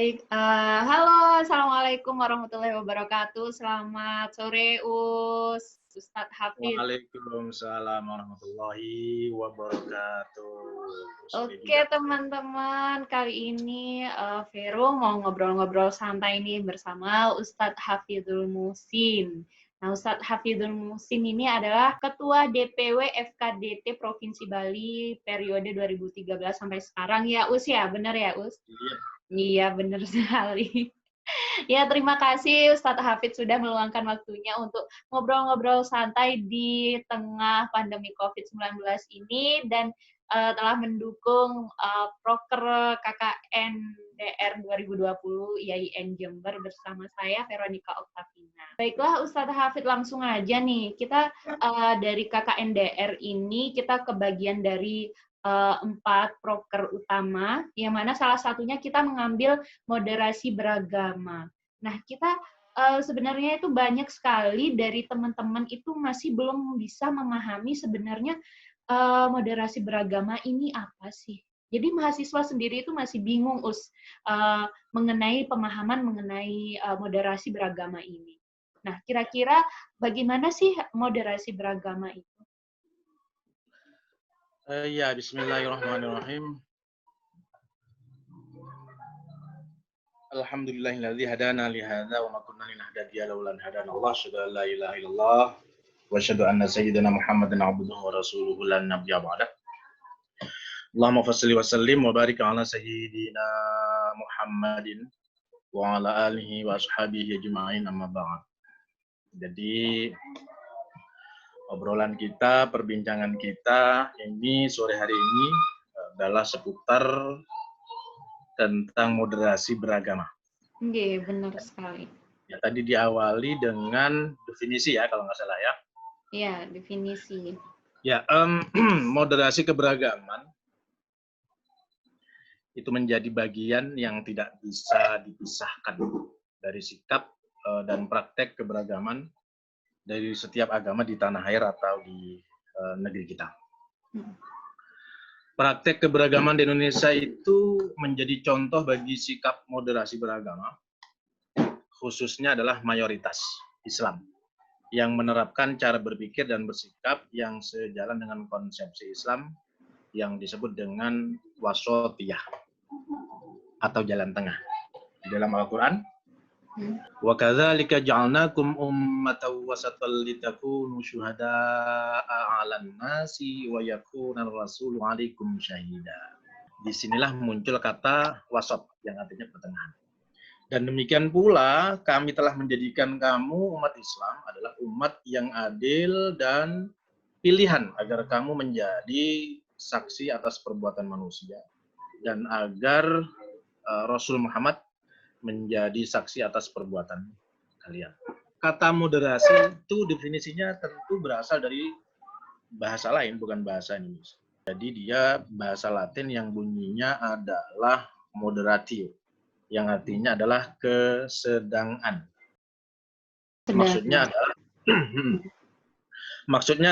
Halo, Assalamualaikum warahmatullahi wabarakatuh. Selamat sore, Ustadz Hafid. Waalaikumsalam warahmatullahi wabarakatuh. Oke, teman-teman, kali ini Vero mau ngobrol-ngobrol santai nih bersama Ustadz Hafidul Muhsin. Nah, Ustadz Hafidul Muhsin ini adalah Ketua DPW FKDT Provinsi Bali periode 2013 sampai sekarang ya, Us ya? Benar ya, Us? Iya. Iya, benar sekali. Ya, terima kasih Ustadz Hafid sudah meluangkan waktunya untuk ngobrol-ngobrol santai di tengah pandemi COVID-19 ini dan telah mendukung proker KKN DR 2020 IAIN Jember bersama saya Veronica Oktavina. Baiklah Ustadz Hafid, langsung aja nih. Kita dari KKN DR ini kita kebagian dari 4 proker utama, yang mana salah satunya kita mengambil moderasi beragama. Nah, kita sebenarnya itu banyak sekali dari teman-teman itu masih belum bisa memahami sebenarnya moderasi beragama ini apa sih. Jadi mahasiswa sendiri itu masih bingung, mengenai pemahaman mengenai moderasi beragama ini. Nah, kira-kira bagaimana sih moderasi beragama itu? Ya, bismillahirrahmanirrahim. Alhamdulillahilladzi hadana li hadza wa ma kunna linahtadiya laula an hadana Allah, asyhadu an la ilaha illallah wa asyhadu anna sayyidina Muhammadan abduhu wa rasuluhu la nabiyya ba'da. Allahumma fashalli wa sallim wa barik ala sayyidina Muhammadin wa ala alihi wa ashabihi ajma'in, amma ba'd. Jadi obrolan kita, perbincangan kita ini sore hari ini adalah seputar tentang moderasi beragama. Iya, benar sekali. Ya, tadi diawali dengan definisi ya, kalau nggak salah ya. Iya, definisi. Ya, moderasi keberagaman itu menjadi bagian yang tidak bisa dipisahkan dari sikap dan praktek keberagaman dari setiap agama di tanah air atau di negeri kita. Praktek keberagaman di Indonesia itu menjadi contoh bagi sikap moderasi beragama, khususnya adalah mayoritas Islam yang menerapkan cara berpikir dan bersikap yang sejalan dengan konsepsi Islam yang disebut dengan wasatiyah atau jalan tengah. Di dalam Al-Quran, wa kadzalika ja'alnakum ummatan wasatan litakunu syuhada'a 'alan nasi wa yakunar rasulu 'alaikum syahida. Disinilah muncul kata wasat yang artinya pertengahan. Dan demikian pula kami telah menjadikan kamu umat Islam adalah umat yang adil dan pilihan agar kamu menjadi saksi atas perbuatan manusia dan agar Rasul Muhammad menjadi saksi atas perbuatan kalian. Kata moderasi itu definisinya tentu berasal dari bahasa lain, bukan bahasa Indonesia. Jadi dia bahasa Latin yang bunyinya adalah moderatio, yang artinya adalah kesedangan. Maksudnya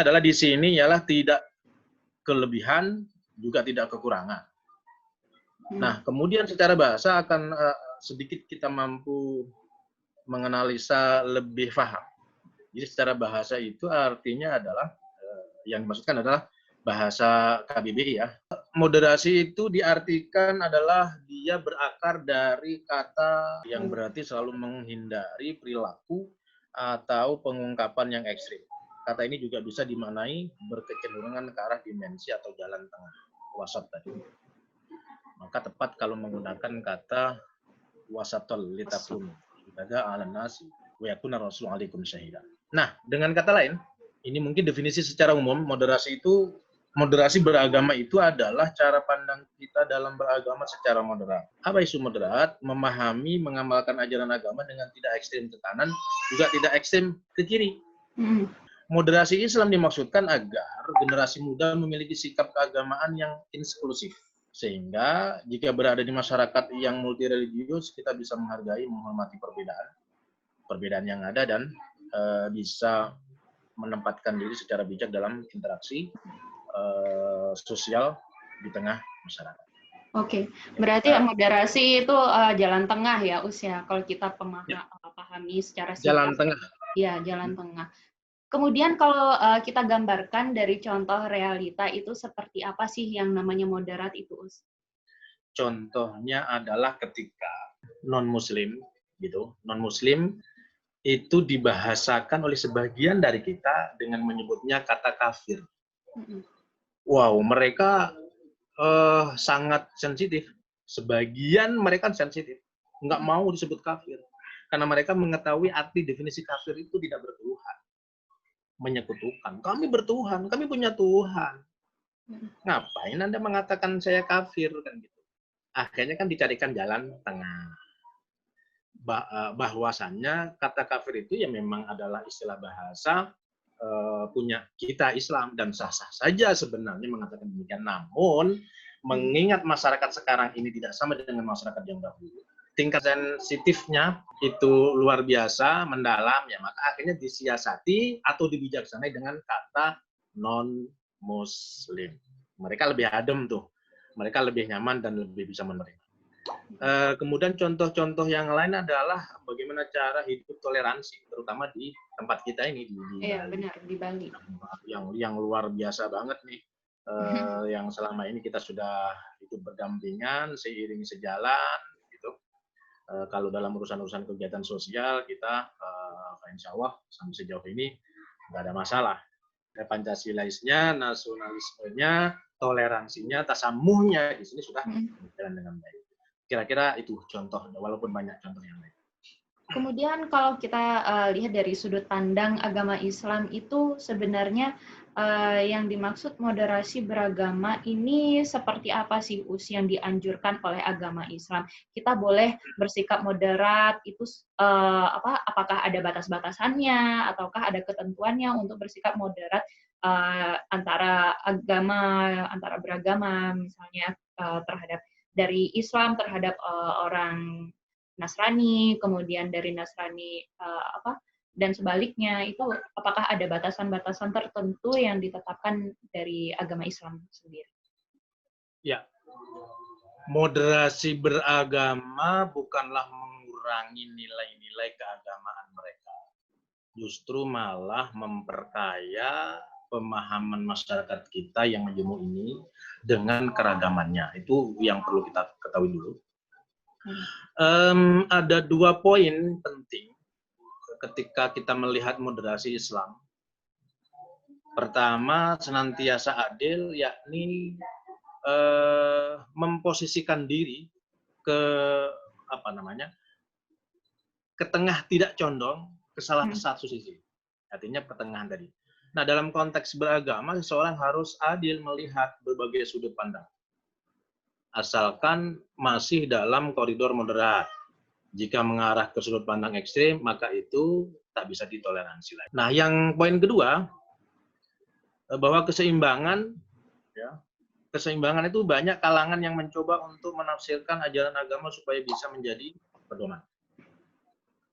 adalah di sini ialah tidak kelebihan, juga tidak kekurangan. Nah, kemudian secara bahasa akan sedikit kita mampu menganalisa lebih paham. Jadi secara bahasa itu artinya adalah, yang dimaksudkan adalah bahasa KBBI ya. Moderasi itu diartikan adalah dia berakar dari kata yang berarti selalu menghindari perilaku atau pengungkapan yang ekstrim. Kata ini juga bisa dimaknai berkecenderungan ke arah dimensi atau jalan tengah, wasat tadi. Maka tepat kalau menggunakan kata wasatul litakunu syuhada 'alan nasi wa yakuna rasul 'alaikum syahida. Nah, dengan kata lain, ini mungkin definisi secara umum moderasi beragama itu adalah cara pandang kita dalam beragama secara moderat. Apa isu moderat? Memahami, mengamalkan ajaran agama dengan tidak ekstrim ke kanan, juga tidak ekstrim ke kiri. Moderasi Islam dimaksudkan agar generasi muda memiliki sikap keagamaan yang inklusif. Sehingga jika berada di masyarakat yang multireligius, kita bisa menghargai, menghormati perbedaan yang ada dan bisa menempatkan diri secara bijak dalam interaksi sosial di tengah masyarakat. Oke, berarti moderasi itu jalan tengah ya, Us ya, kalau kita Ya, pahami secara jalan singkat, tengah. ya jalan tengah. Kemudian kalau kita gambarkan dari contoh realita itu seperti apa sih yang namanya moderat itu, Us? Contohnya adalah ketika non-Muslim, gitu, non-Muslim itu dibahasakan oleh sebagian dari kita dengan menyebutnya kata kafir. Wow, mereka sangat sensitif. Sebagian mereka sensitif, nggak mau disebut kafir. Karena mereka mengetahui arti definisi kafir itu tidak bertuhan, menyekutukan. Kami bertuhan, kami punya Tuhan. Ngapain Anda mengatakan saya kafir kan gitu? Akhirnya kan dicarikan jalan tengah. Bahwasannya kata kafir itu ya memang adalah istilah bahasa punya kita Islam dan sah-sah saja sebenarnya mengatakan demikian. Namun mengingat masyarakat sekarang ini tidak sama dengan masyarakat yang dahulu, tingkat sensitifnya itu luar biasa mendalam ya, maka akhirnya disiasati atau dibijaksanai dengan kata non Muslim. Mereka lebih adem tuh, mereka lebih nyaman dan lebih bisa menerima. Kemudian contoh-contoh yang lain adalah bagaimana cara hidup toleransi, terutama di tempat kita ini di Iya, Bali. benar, di Bali. Yang luar biasa banget nih, yang selama ini kita sudah hidup berdampingan, seiring sejalan, gitu. Kalau dalam urusan-urusan kegiatan sosial kita, insya Allah sampai sejauh ini nggak ada masalah. Pancasilaisnya, nasionalismenya, toleransinya, tasamuhnya di sini sudah berjalan dengan baik. Kira-kira itu contoh, walaupun banyak contoh yang lain. Kemudian kalau kita lihat dari sudut pandang agama Islam itu sebenarnya yang dimaksud moderasi beragama ini seperti apa sih, Us, yang dianjurkan oleh agama Islam? Kita boleh bersikap moderat itu apakah ada batas-batasannya ataukah ada ketentuannya untuk bersikap moderat antara beragama misalnya terhadap dari Islam terhadap orang Nasrani, kemudian dari Nasrani dan sebaliknya, itu apakah ada batasan-batasan tertentu yang ditetapkan dari agama Islam sendiri? Ya, moderasi beragama bukanlah mengurangi nilai-nilai keagamaan mereka, justru malah memperkaya pemahaman masyarakat kita yang majemuk ini dengan keragamannya. Itu yang perlu kita ketahui dulu. Ada 2 poin penting ketika kita melihat moderasi Islam. Pertama, senantiasa adil, yakni memposisikan diri ke ke tengah, tidak condong ke salah satu sisi. Artinya pertengahan tadi. Nah, dalam konteks beragama, seseorang harus adil melihat berbagai sudut pandang. Asalkan masih dalam koridor moderat. Jika mengarah ke sudut pandang ekstrim, maka itu tak bisa ditoleransi lagi. Nah, yang poin kedua, bahwa keseimbangan, ya, keseimbangan itu banyak kalangan yang mencoba untuk menafsirkan ajaran agama supaya bisa menjadi pedoman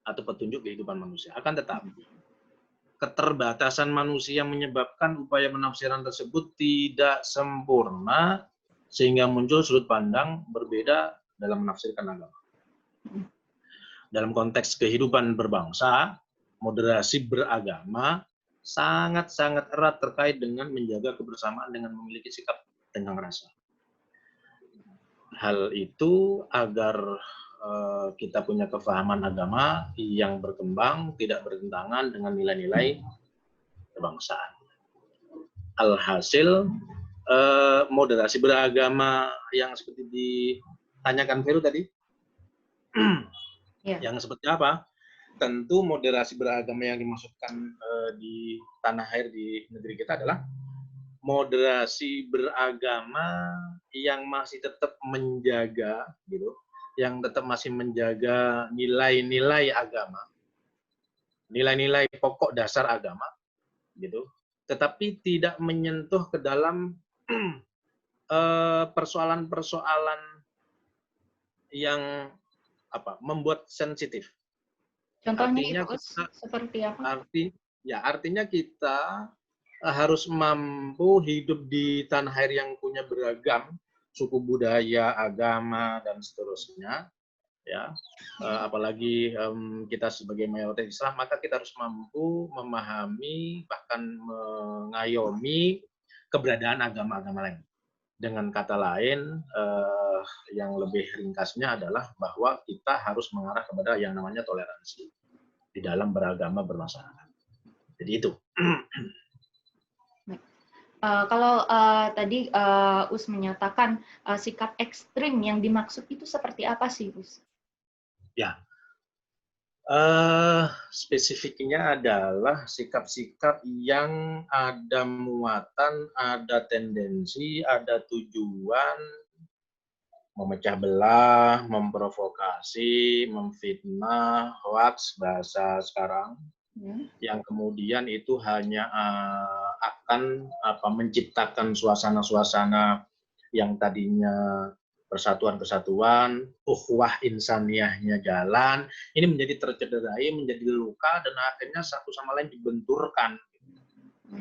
atau petunjuk kehidupan manusia. Akan tetapi, keterbatasan manusia menyebabkan upaya penafsiran tersebut tidak sempurna, sehingga muncul sudut pandang berbeda dalam menafsirkan agama. Dalam konteks kehidupan berbangsa, moderasi beragama sangat-sangat erat terkait dengan menjaga kebersamaan dengan memiliki sikap tenggang rasa. Hal itu agar kita punya kefahaman agama yang berkembang, tidak bertentangan dengan nilai-nilai kebangsaan. Alhasil, moderasi beragama yang seperti ditanyakan Vero tadi, yang seperti apa? Tentu moderasi beragama yang dimaksudkan di tanah air di negeri kita adalah moderasi beragama yang masih tetap menjaga, gitu, yang tetap masih menjaga nilai-nilai agama, nilai-nilai pokok dasar agama, gitu, tetapi tidak menyentuh ke dalam persoalan-persoalan yang membuat sensitif. Contohnya itu seperti apa? Artinya kita harus mampu hidup di tanah air yang punya beragam suku budaya, agama, dan seterusnya, ya, apalagi kita sebagai mayoritas Islam, maka kita harus mampu memahami bahkan mengayomi keberadaan agama-agama lain. Dengan kata lain, yang lebih ringkasnya adalah bahwa kita harus mengarah kepada yang namanya toleransi di dalam beragama bermasyarakat. Jadi itu. Kalau tadi Us menyatakan sikap ekstrim yang dimaksud itu seperti apa sih, Us? Ya, spesifiknya adalah sikap-sikap yang ada muatan, ada tendensi, ada tujuan memecah belah, memprovokasi, memfitnah, hoax bahasa sekarang, yang kemudian itu hanya akan menciptakan suasana-suasana yang tadinya persatuan-kesatuan, ukhuwah insaniyahnya jalan, ini menjadi tercederai, menjadi luka, dan akhirnya satu sama lain dibenturkan.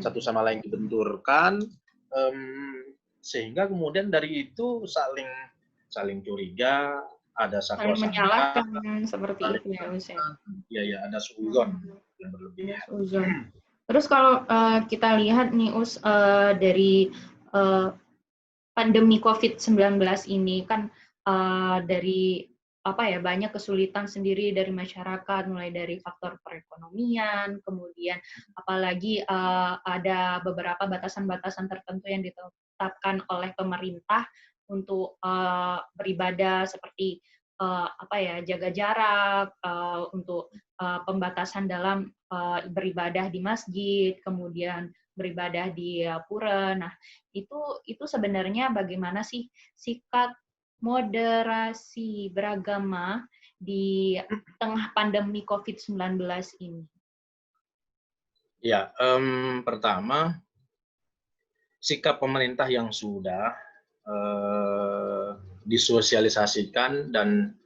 Satu sama lain dibenturkan, sehingga kemudian dari itu saling curiga, ada Saling sangka-sangka, menyalahkan seperti itu ya, Us ya. Iya, ada suudzon yang berlebihan. Terus kalau kita lihat nih, Us, dari pandemi COVID-19 ini kan dari banyak kesulitan sendiri dari masyarakat, mulai dari faktor perekonomian, kemudian apalagi ada beberapa batasan-batasan tertentu yang ditetapkan oleh pemerintah untuk beribadah, seperti jaga jarak, untuk pembatasan dalam beribadah di masjid, kemudian beribadah di pura. Nah, itu sebenarnya bagaimana sih sikap moderasi beragama di tengah pandemi COVID-19 ini? Ya, pertama, sikap pemerintah yang sudah disosialisasikan dan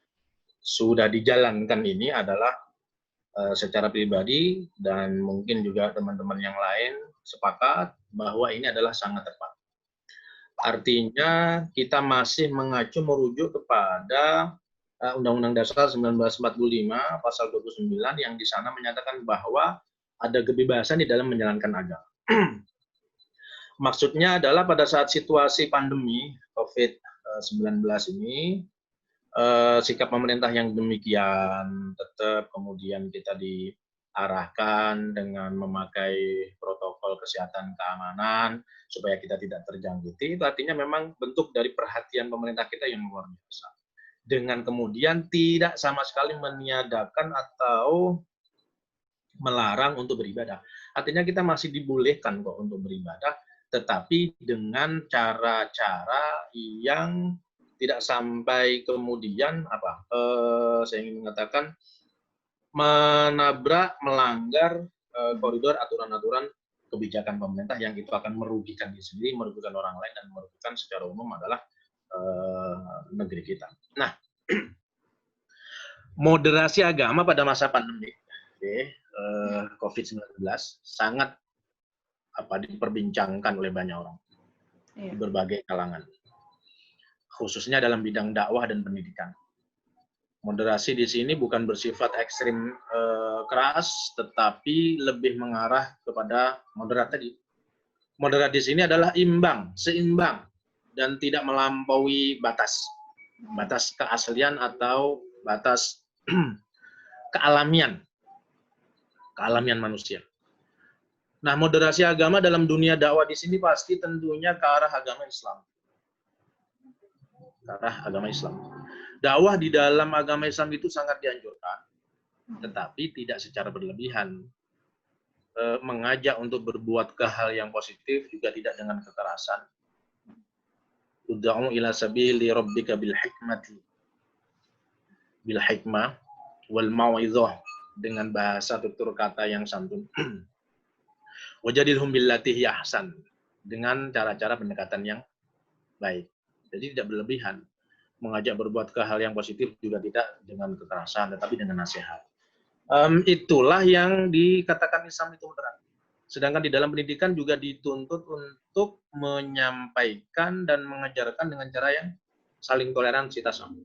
sudah dijalankan ini adalah secara pribadi dan mungkin juga teman-teman yang lain sepakat bahwa ini adalah sangat tepat. Artinya kita masih mengacu merujuk kepada Undang-Undang Dasar 1945 pasal 29 yang di sana menyatakan bahwa ada kebebasan di dalam menjalankan agama. Maksudnya adalah pada saat situasi pandemi COVID-19 ini, sikap pemerintah yang demikian tetap kemudian kita diarahkan dengan memakai protokol kesehatan keamanan supaya kita tidak terjangkiti, itu artinya memang bentuk dari perhatian pemerintah kita yang luar biasa. Dengan kemudian tidak sama sekali meniadakan atau melarang untuk beribadah. Artinya kita masih dibolehkan kok untuk beribadah, tetapi dengan cara-cara yang tidak sampai kemudian saya ingin mengatakan menabrak, melanggar koridor aturan-aturan kebijakan pemerintah yang itu akan merugikan diri sendiri, merugikan orang lain, dan merugikan secara umum adalah negeri kita. Nah, moderasi agama pada masa pandemi COVID-19 sangat diperbincangkan oleh banyak orang di berbagai kalangan, khususnya dalam bidang dakwah dan pendidikan. Moderasi di sini bukan bersifat ekstrim keras, tetapi lebih mengarah kepada moderat tadi. Moderat di sini adalah imbang, seimbang, dan tidak melampaui batas keaslian atau batas kealamian manusia. Nah, moderasi agama dalam dunia dakwah di sini pasti tentunya ke arah agama Islam. Dakwah di dalam agama Islam itu sangat dianjurkan, tetapi tidak secara berlebihan. Mengajak untuk berbuat ke hal yang positif juga tidak dengan kekerasan. Ud'u ila sabili rabbika bil hikmah wal mau'izah, dengan bahasa tutur kata yang santun. Wajadilhum billati hiya ahsan, dengan cara-cara pendekatan yang baik. Jadi tidak berlebihan. Mengajak berbuat ke hal yang positif juga tidak dengan kekerasan, tetapi dengan nasihat. Itulah yang dikatakan Islam itu moderat. Sedangkan di dalam pendidikan juga dituntut untuk menyampaikan dan mengajarkan dengan cara yang saling toleransi, tasawuf,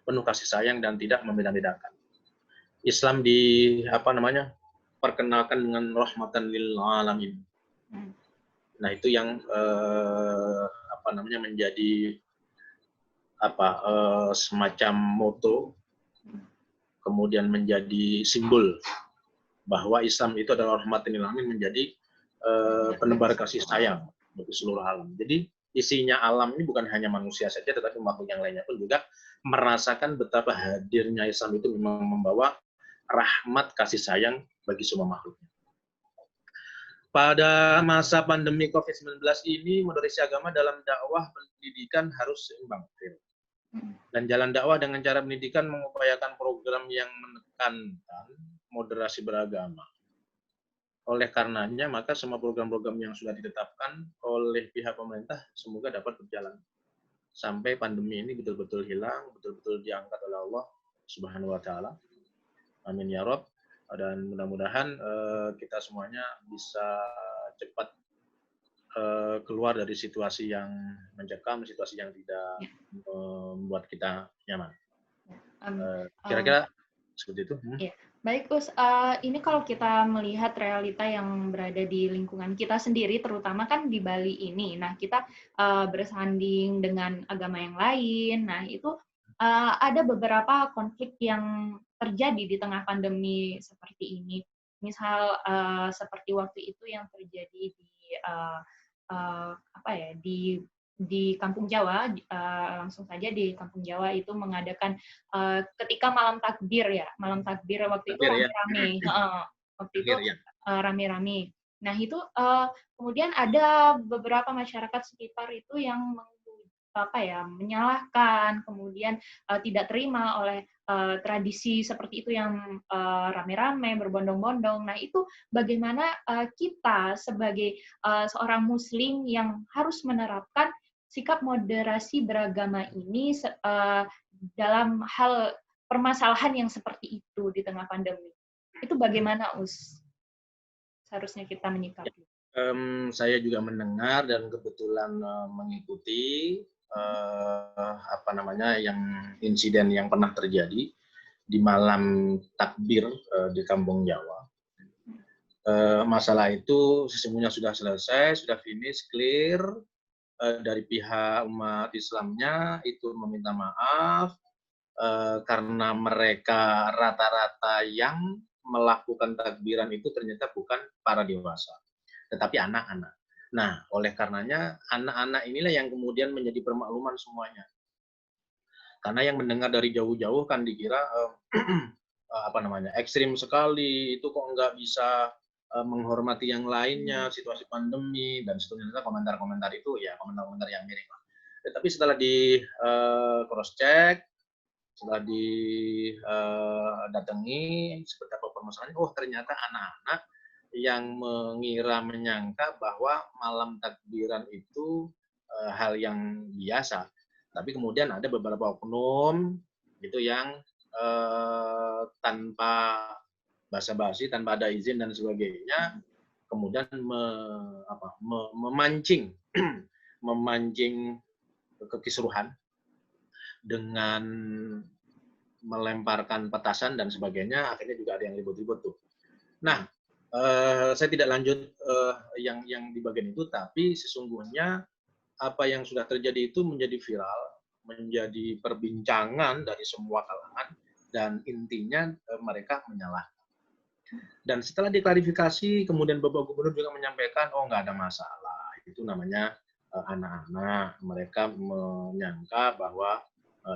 penuh kasih sayang dan tidak membeda-bedakan. Islam perkenalkan dengan rahmatan lil alamin. Nah, itu yang menjadi semacam moto, kemudian menjadi simbol bahwa Islam itu adalah rahmatan lil alamin, menjadi penebar kasih sayang bagi seluruh alam. Jadi isinya alam ini bukan hanya manusia saja, tetapi makhluk yang lainnya pun juga merasakan betapa hadirnya Islam itu memang membawa rahmat kasih sayang bagi semua makhluknya. Pada masa pandemi COVID-19 ini, moderasi agama dalam dakwah pendidikan harus seimbang. Dan jalan dakwah dengan cara pendidikan mengupayakan program yang menekankan moderasi beragama. Oleh karenanya, maka semua program-program yang sudah ditetapkan oleh pihak pemerintah semoga dapat berjalan sampai pandemi ini betul-betul hilang, betul-betul diangkat oleh Allah Subhanahu wa Ta'ala. Amin ya Rob. Dan mudah-mudahan kita semuanya bisa cepat keluar dari situasi yang mencekam, situasi yang tidak membuat kita nyaman. Kira-kira seperti itu. Iya. Baik, Us. Ini kalau kita melihat realita yang berada di lingkungan kita sendiri, terutama kan di Bali ini. Nah, kita bersanding dengan agama yang lain. Nah, itu ada beberapa konflik yang terjadi di tengah pandemi seperti ini. Misal seperti waktu itu yang terjadi di Kampung Jawa, langsung saja di Kampung Jawa itu mengadakan ketika malam takbir waktu itu rame-rame, rame-rame. Nah itu kemudian ada beberapa masyarakat sekitar itu yang menyalahkan, kemudian tidak terima oleh tradisi seperti itu yang rame-rame, berbondong-bondong. Nah itu bagaimana kita sebagai seorang Muslim yang harus menerapkan sikap moderasi beragama ini dalam hal permasalahan yang seperti itu di tengah pandemi. Itu bagaimana, Us? Seharusnya kita menyikapi. Saya juga mendengar dan kebetulan mengikuti yang insiden yang pernah terjadi di malam takbir di Kampung Jawa. Masalah itu sesungguhnya sudah selesai, sudah finish, clear. Dari pihak umat Islamnya itu meminta maaf karena mereka rata-rata yang melakukan takbiran itu ternyata bukan para dewasa, tetapi anak-anak. Nah, oleh karenanya anak-anak inilah yang kemudian menjadi permakluman semuanya. Karena yang mendengar dari jauh-jauh kan dikira ekstrim sekali, itu kok nggak bisa menghormati yang lainnya, situasi pandemi dan seterusnya. Komentar-komentar itu ya komentar-komentar yang miring. Tetapi setelah di cross check, setelah didatangi seperti apa permasalahannya, oh ternyata anak-anak yang menyangka bahwa malam takbiran itu hal yang biasa, tapi kemudian ada beberapa oknum gitu yang tanpa basa-basi, tanpa ada izin dan sebagainya, kemudian memancing kekisruhan dengan melemparkan petasan dan sebagainya, akhirnya juga ada yang ribut-ribut tuh. Nah, saya tidak lanjut yang di bagian itu, tapi sesungguhnya apa yang sudah terjadi itu menjadi viral, menjadi perbincangan dari semua kalangan, dan intinya mereka menyalahkan. Dan setelah diklarifikasi, kemudian Bapak Gubernur juga menyampaikan, oh nggak ada masalah, itu namanya anak-anak, mereka menyangka bahwa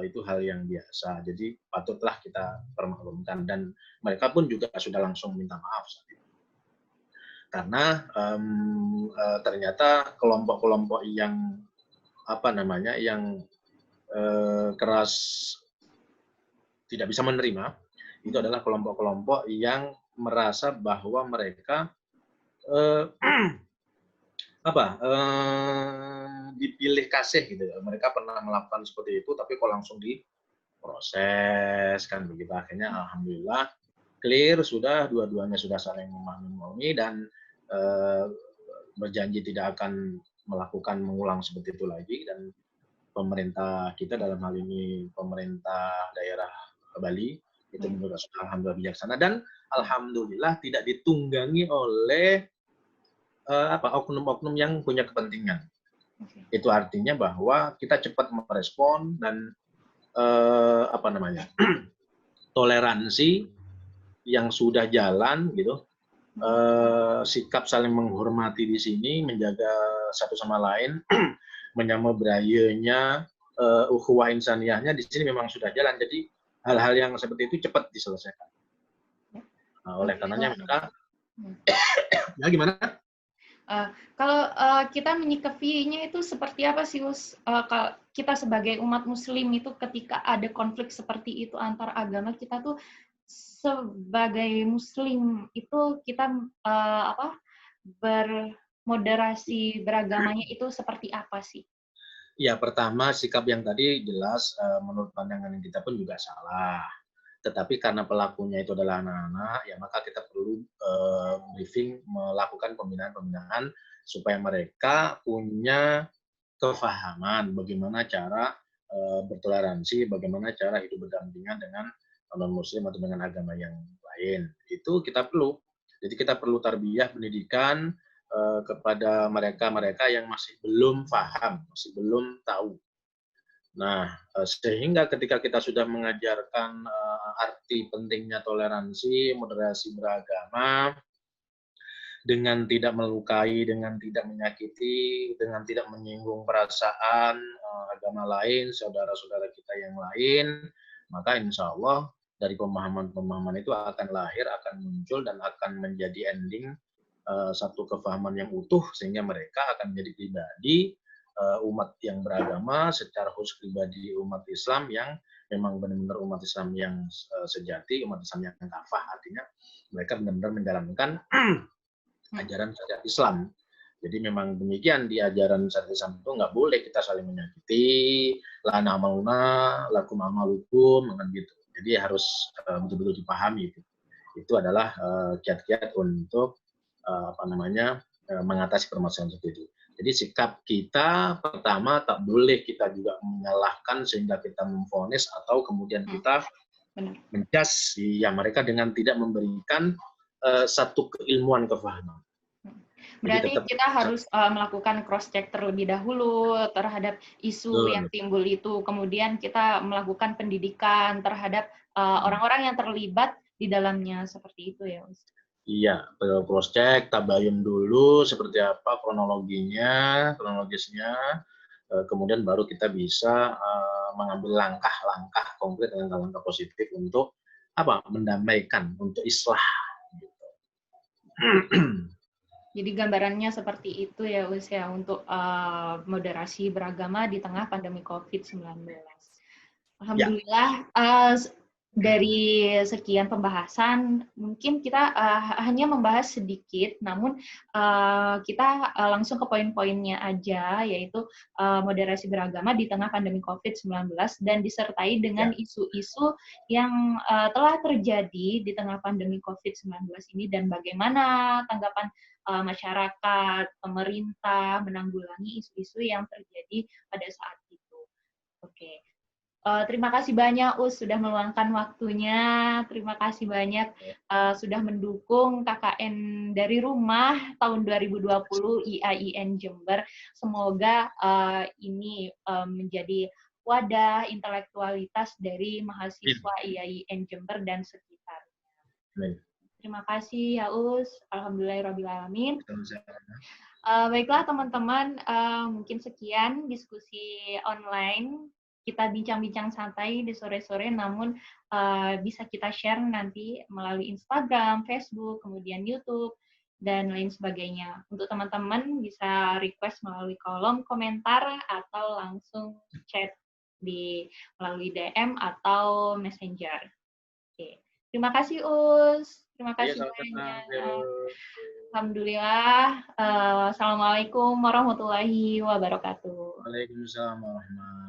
itu hal yang biasa, jadi patutlah kita permaklumkan, dan mereka pun juga sudah langsung minta maaf saat itu. Karena ternyata kelompok-kelompok yang keras tidak bisa menerima, itu adalah kelompok-kelompok yang merasa bahwa mereka dipilih kasih gitu ya. Mereka pernah melakukan seperti itu, tapi kok langsung diproses kan begitu. Akhirnya alhamdulillah clear sudah, dua-duanya sudah saling memahami dan berjanji tidak akan melakukan mengulang seperti itu lagi, dan pemerintah kita dalam hal ini pemerintah daerah Bali itu menurut saya alhamdulillah bijaksana dan alhamdulillah tidak ditunggangi oleh oknum-oknum yang punya kepentingan. Itu artinya bahwa kita cepat merespon dan toleransi yang sudah jalan gitu, sikap saling menghormati di sini, menjaga satu sama lain, menyambut budayanya, ukhuwah insaniyahnya di sini memang sudah jalan. Jadi hal-hal yang seperti itu cepat diselesaikan. Nah, oleh karenanya maka, ya gimana? Kalau kita menyikapinya itu seperti apa sih, Us? Kalau kita sebagai umat Muslim itu ketika ada konflik seperti itu antar agama, kita tuh sebagai Muslim itu kita bermoderasi beragamanya itu seperti apa sih? Ya, pertama sikap yang tadi jelas menurut pandangan kita pun juga salah. Tetapi karena pelakunya itu adalah anak-anak, ya maka kita perlu briefing, melakukan pembinaan-pembinaan supaya mereka punya kefahaman bagaimana cara bertoleransi, bagaimana cara hidup berdampingan dengan non-muslim atau dengan agama yang lain. Itu kita perlu. Jadi kita perlu tarbiyah pendidikan kepada mereka-mereka yang masih belum paham, masih belum tahu. Nah, sehingga ketika kita sudah mengajarkan arti pentingnya toleransi, moderasi beragama, dengan tidak melukai, dengan tidak menyakiti, dengan tidak menyinggung perasaan agama lain, saudara-saudara kita yang lain, maka insya Allah dari pemahaman-pemahaman itu akan lahir, akan muncul, dan akan menjadi ending satu kefahaman yang utuh, sehingga mereka akan menjadi pribadi umat yang beragama, secara khusus pribadi umat Islam yang memang benar-benar umat Islam yang sejati, umat Islam yang kafah, artinya mereka benar-benar menjalankan ajaran syariat Islam. Jadi memang demikian, di ajaran syariat Islam itu nggak boleh kita saling menyakiti, lana amaluna, lakum amalukum, dengan gitu. Jadi harus betul-betul dipahami itu. Itu adalah kiat-kiat untuk mengatasi permasalahan seperti itu. Jadi sikap kita pertama tak boleh kita juga menyalahkan sehingga kita memvonis atau kemudian kita menjas ya mereka dengan tidak memberikan satu keilmuan kefahaman. Berarti kita harus melakukan cross check terlebih dahulu terhadap isu yang timbul itu, kemudian kita melakukan pendidikan terhadap orang-orang yang terlibat di dalamnya, seperti itu ya, Ustaz? Iya, cross check, tabayun dulu seperti apa kronologisnya, kemudian baru kita bisa mengambil langkah-langkah konkret dan langkah positif untuk mendamaikan, untuk islah. Gitu. Jadi gambarannya seperti itu ya, Us, ya, untuk moderasi beragama di tengah pandemi COVID-19. Alhamdulillah. Dari sekian pembahasan, mungkin kita hanya membahas sedikit, namun kita langsung ke poin-poinnya aja, yaitu moderasi beragama di tengah pandemi COVID-19 dan disertai dengan isu-isu yang telah terjadi di tengah pandemi COVID-19 ini dan bagaimana tanggapan masyarakat, pemerintah menanggulangi isu-isu yang terjadi pada saat itu. Oke. Terima kasih banyak, Us, sudah meluangkan waktunya. Terima kasih banyak sudah mendukung KKN dari rumah tahun 2020 IAIN Jember. Semoga ini menjadi wadah intelektualitas dari mahasiswa IAIN Jember dan sekitarnya. Terima kasih, ya, Us. Alhamdulillahirrahmanirrahim. Baiklah, teman-teman, mungkin sekian diskusi online. Kita bincang-bincang santai di sore-sore, namun bisa kita share nanti melalui Instagram, Facebook, kemudian YouTube, dan lain sebagainya. Untuk teman-teman bisa request melalui kolom komentar atau langsung chat melalui DM atau Messenger. Oke. Terima kasih, Us. Terima kasih banyak. Alhamdulillah. Assalamualaikum warahmatullahi wabarakatuh. Waalaikumsalam warahmatullahi wabarakatuh.